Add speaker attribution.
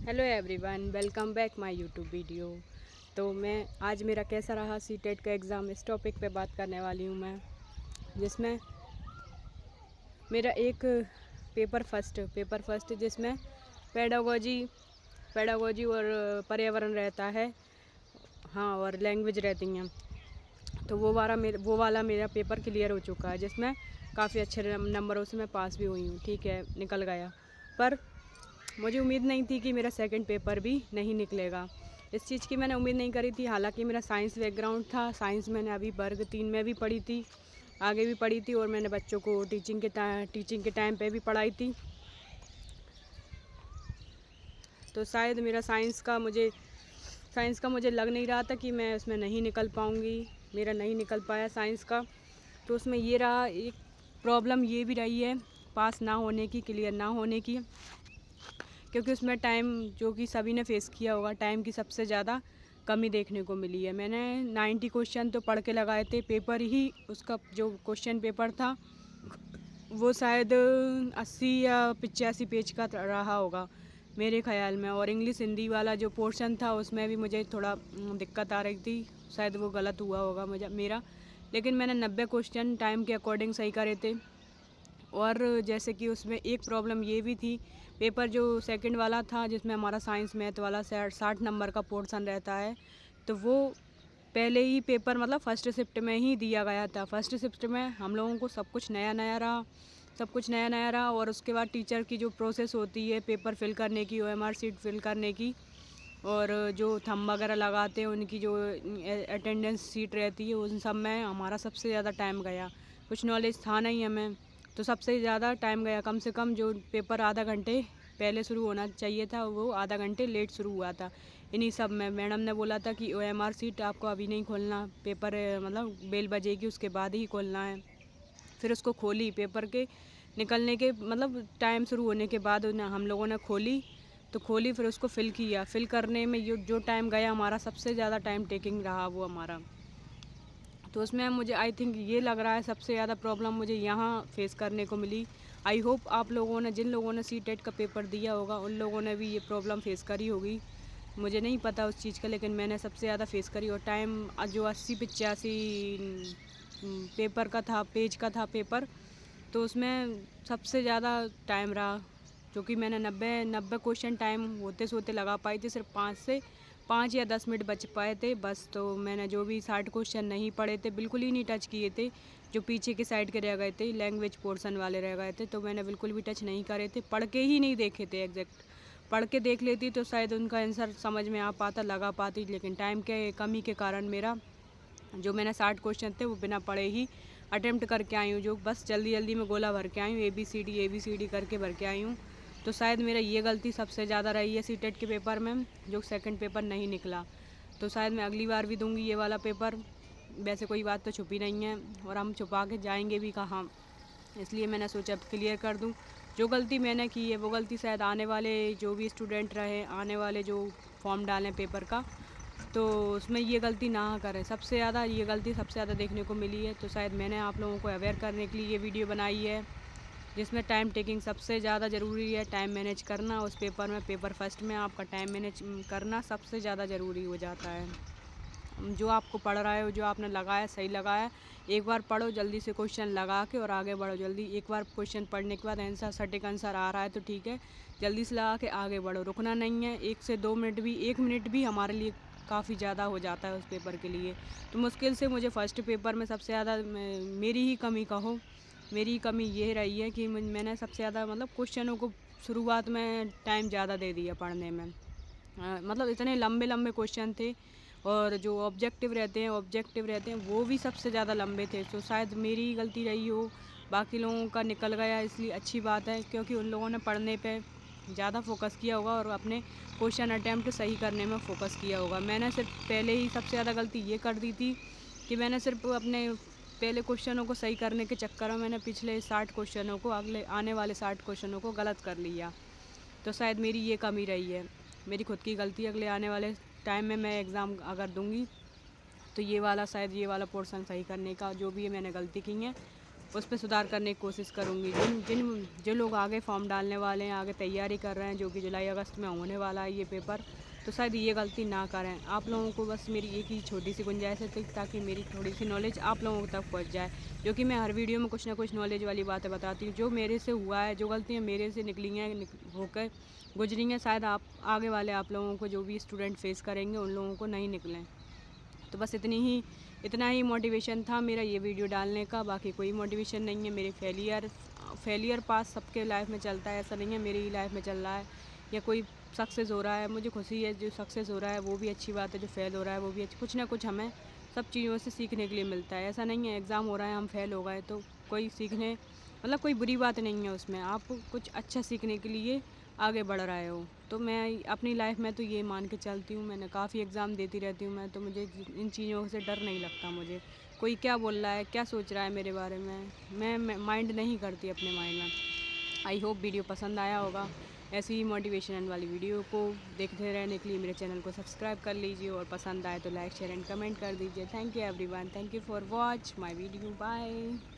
Speaker 1: Hello everyone, welcome back my YouTube video. तो मैं आज मेरा कैसा रहा सीटेट का एग्ज़ाम, इस टॉपिक पे बात करने वाली हूँ मैं, जिसमें मेरा एक पेपर फर्स्ट जिसमें पेडागोजी और पर्यावरण रहता है। हाँ, और लैंग्वेज रहती हैं। तो वो वाला मेरा पेपर क्लियर हो चुका है, जिसमें काफ़ी अच्छे नंबरों से मैं पास भी हुई हूँ। ठीक है, निकल गया। पर मुझे उम्मीद नहीं थी कि मेरा सेकंड पेपर भी नहीं निकलेगा। इस चीज़ की मैंने उम्मीद नहीं करी थी। हालांकि मेरा साइंस बैकग्राउंड था। साइंस मैंने अभी वर्ग 3 में भी पढ़ी थी, आगे भी पढ़ी थी, और मैंने बच्चों को टीचिंग के टाइम पे भी पढ़ाई थी। तो शायद मेरा साइंस का मुझे लग नहीं रहा था कि मैं उसमें नहीं निकल पाऊँगी। मेरा नहीं निकल पाया साइंस का। तो उसमें ये रहा, एक प्रॉब्लम ये भी रही है पास ना होने की, क्लियर ना होने की, क्योंकि उसमें टाइम, जो कि सभी ने फेस किया होगा, टाइम की सबसे ज़्यादा कमी देखने को मिली है। मैंने 90 क्वेश्चन तो पढ़ के लगाए थे। पेपर ही उसका जो क्वेश्चन पेपर था वो शायद 80 या 85 पेज का रहा होगा मेरे ख्याल में। और इंग्लिश हिंदी वाला जो पोर्शन था उसमें भी मुझे थोड़ा दिक्कत आ रही थी। शायद वो गलत हुआ होगा मेरा, लेकिन मैंने 90 क्वेश्चन टाइम के अकॉर्डिंग सही करे थे। और जैसे कि उसमें एक प्रॉब्लम ये भी थी, पेपर जो सेकंड वाला था जिसमें हमारा साइंस मैथ वाला 60 नंबर का पोर्शन रहता है, तो वो पहले ही पेपर मतलब फर्स्ट शिफ्ट में ही दिया गया था। फर्स्ट शिफ्ट में हम लोगों को सब कुछ नया नया रहा। और उसके बाद टीचर की जो प्रोसेस होती है पेपर फिल करने की, OMR शीट फिल करने की, और जो थंब वगैरह लगाते हैं उनकी जो अटेंडेंस सीट रहती है, उन सब में हमारा सबसे ज़्यादा टाइम गया। कुछ नॉलेज था नहीं हमें, तो सबसे ज़्यादा टाइम गया। कम से कम जो पेपर आधा घंटे पहले शुरू होना चाहिए था वो आधा घंटे लेट शुरू हुआ था। इन्हीं सब में मैडम ने बोला था कि OMR सीट आपको अभी नहीं खोलना, पेपर मतलब बेल बजेगी उसके बाद ही खोलना है। फिर उसको खोली, पेपर के निकलने के मतलब टाइम शुरू होने के बाद हम लोगों ने खोली, फिर उसको फिल किया। फिल करने में जो टाइम गया हमारा, सबसे ज़्यादा टाइम टेकिंग रहा वो हमारा। तो उसमें मुझे आई थिंक ये लग रहा है सबसे ज़्यादा प्रॉब्लम मुझे यहाँ फेस करने को मिली। आई होप आप लोगों ने, जिन लोगों ने सीटेट का पेपर दिया होगा, उन लोगों ने भी ये प्रॉब्लम फेस करी होगी। मुझे नहीं पता उस चीज़ का, लेकिन मैंने सबसे ज़्यादा फेस करी। और टाइम जो 80-85 पेज का था पेपर, तो उसमें सबसे ज़्यादा टाइम रहा। जो कि मैंने 90 क्वेश्चन टाइम होते सोते लगा पाई थी। सिर्फ 5 या 10 मिनट बच पाए थे बस। तो मैंने जो भी 60 क्वेश्चन नहीं पढ़े थे, बिल्कुल ही नहीं टच किए थे। जो पीछे के साइड के रह गए थे, लैंग्वेज पोर्शन वाले रह गए थे, तो मैंने बिल्कुल भी टच नहीं करे थे। पढ़ के ही नहीं देखे थे एग्जैक्ट। पढ़ के देख लेती तो शायद उनका आंसर समझ में आ पाता, लगा पाती, लेकिन टाइम के कमी के कारण मेरा जो मैंने 60 क्वेश्चन थे वो बिना पढ़े ही अटेम्प्ट करके आई हूँ। जो बस जल्दी जल्दी में गोला भर के आई हूँ, ABCD करके भर के आई हूँ। तो शायद मेरा ये गलती सबसे ज़्यादा रही है सीटेट के पेपर में, जो सेकंड पेपर नहीं निकला। तो शायद मैं अगली बार भी दूंगी ये वाला पेपर। वैसे कोई बात तो छुपी नहीं है, और हम छुपा के जाएंगे भी कहाँ, इसलिए मैंने सोचा क्लियर कर दूं। जो गलती मैंने की है वो गलती शायद आने वाले जो भी स्टूडेंट रहे, आने वाले जो फॉर्म डालें पेपर का, तो उसमें ये गलती ना करें। सबसे ज़्यादा ये गलती सबसे ज़्यादा देखने को मिली है। तो शायद मैंने आप लोगों को अवेयर करने के लिए ये वीडियो बनाई है, जिसमें टाइम टेकिंग सबसे ज़्यादा ज़रूरी है। टाइम मैनेज करना उस पेपर में, पेपर फर्स्ट में आपका टाइम मैनेज करना सबसे ज़्यादा ज़रूरी हो जाता है। जो आपको पढ़ रहे हो, जो आपने लगाया, सही लगाया, एक बार पढ़ो जल्दी से क्वेश्चन लगा के और आगे बढ़ो जल्दी। एक बार क्वेश्चन पढ़ने के बाद आंसर, सटीक आंसर आ रहा है तो ठीक है, जल्दी से लगा के आगे बढ़ो, रुकना नहीं है। 1 से 2 मिनट भी, 1 मिनट भी हमारे लिए काफ़ी ज़्यादा हो जाता है उस पेपर के लिए। तो मुश्किल से मुझे फ़र्स्ट पेपर में सबसे ज़्यादा मेरी ही कमी कहो, मेरी कमी ये रही है कि मैंने सबसे ज़्यादा मतलब क्वेश्चनों को शुरुआत में टाइम ज़्यादा दे दिया पढ़ने में। मतलब इतने लंबे लंबे क्वेश्चन थे, और जो ऑब्जेक्टिव रहते हैं वो भी सबसे ज़्यादा लंबे थे। तो शायद मेरी ही गलती रही हो, बाकी लोगों का निकल गया, इसलिए अच्छी बात है, क्योंकि उन लोगों ने पढ़ने पे ज़्यादा फोकस किया होगा और अपने क्वेश्चन अटैम्प्ट सही करने में फ़ोकस किया होगा। मैंने सिर्फ पहले ही सबसे ज़्यादा गलती ये कर दी थी कि मैंने सिर्फ अपने पहले क्वेश्चनों को सही करने के चक्कर में मैंने पिछले 60 क्वेश्चनों को, अगले आने वाले 60 क्वेश्चनों को गलत कर लिया। तो शायद मेरी ये कमी रही है, मेरी खुद की गलती। अगले आने वाले टाइम में मैं एग्ज़ाम अगर दूंगी तो ये वाला पोर्शन सही करने का, जो भी मैंने गलती की है उस पर सुधार करने की कोशिश करूँगी। जो लोग आगे फॉर्म डालने वाले हैं, आगे तैयारी कर रहे हैं, जो कि जुलाई अगस्त में होने वाला है ये पेपर, तो शायद ये गलती ना करें। आप लोगों को बस मेरी एक ही छोटी सी गुंजाइश है ताकि मेरी थोड़ी सी नॉलेज आप लोगों तक पहुंच जाए, जो कि मैं हर वीडियो में कुछ ना कुछ नॉलेज वाली बातें बताती हूँ। जो मेरे से हुआ है, जो गलतियाँ मेरे से निकली हैं, होकर गुजरी हैं, शायद आप आगे वाले आप लोगों को, जो भी स्टूडेंट फेस करेंगे, उन लोगों को नहीं निकलें। तो बस इतना ही मोटिवेशन था मेरा ये वीडियो डालने का। बाकी कोई मोटिवेशन नहीं है। मेरे फेलियर पास सबके लाइफ में चलता है, ऐसा नहीं है मेरी ही लाइफ में चल रहा है। या कोई सक्सेस हो रहा है, मुझे खुशी है। जो सक्सेस हो रहा है वो भी अच्छी बात है, जो फेल हो रहा है वो भी कुछ ना कुछ हमें सब चीज़ों से सीखने के लिए मिलता है। ऐसा नहीं है एग्ज़ाम हो रहा है हम फेल हो गए तो कोई सीखने मतलब कोई बुरी बात नहीं है उसमें, आप कुछ अच्छा सीखने के लिए आगे बढ़ रहे हो। तो मैं अपनी लाइफ में तो ये मान के चलती हूँ, मैंने काफ़ी एग्ज़ाम देती रहती हूँ मैं, तो मुझे इन चीज़ों से डर नहीं लगता। मुझे कोई क्या बोल रहा है, क्या सोच रहा है मेरे बारे में, मैं माइंड नहीं करती अपने माइंड में। आई होप वीडियो पसंद आया होगा। ऐसी ही मोटिवेशनल वाली वीडियो को देखते रहने के लिए मेरे चैनल को सब्सक्राइब कर लीजिए, और पसंद आए तो लाइक शेयर एंड कमेंट कर दीजिए। Thank you everyone, thank you for watch my video, bye.